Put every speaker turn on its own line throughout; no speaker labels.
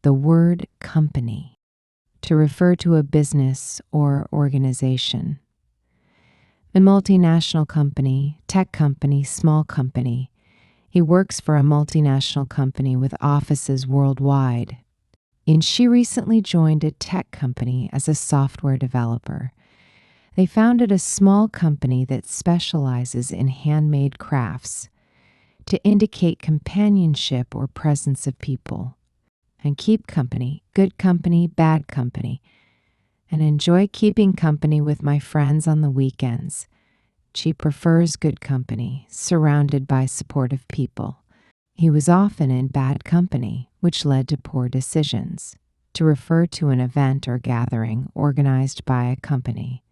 the word company to refer to a business or organization. A multinational company, tech company, small company. He works for a multinational company with offices worldwide. And she recently joined a tech company as a software developer. They founded a small company that specializes in handmade crafts to indicate companionship or presence of people. And keep company, good company, bad company. And enjoy keeping company with my friends on the weekends. She prefers good company, surrounded by supportive people. He was often in bad company, which led to poor decisions, to refer to an event or gathering organized by a company.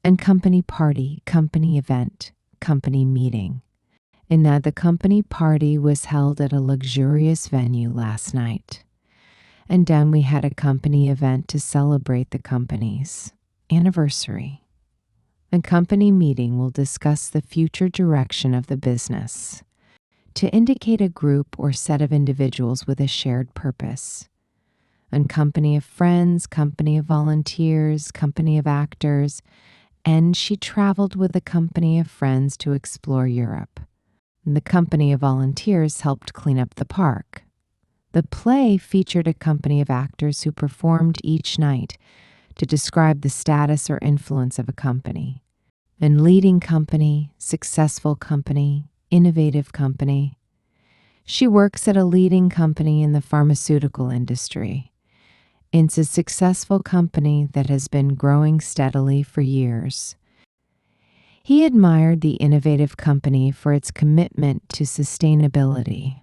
And company party, company event, company meeting. In that the company party was held at a luxurious venue last night. And then we had a company event to celebrate the company's anniversary. A company meeting will discuss the future direction of the business to indicate a group or set of individuals with a shared purpose. And company of friends, company of volunteers, company of actors, and she traveled with a company of friends to explore Europe. And the company of volunteers helped clean up the park. The play featured a company of actors who performed each night to describe the status or influence of a company. And leading company, successful company, innovative company. She works at a leading company in the pharmaceutical industry. It's a successful company that has been growing steadily for years. He admired the innovative company for its commitment to sustainability.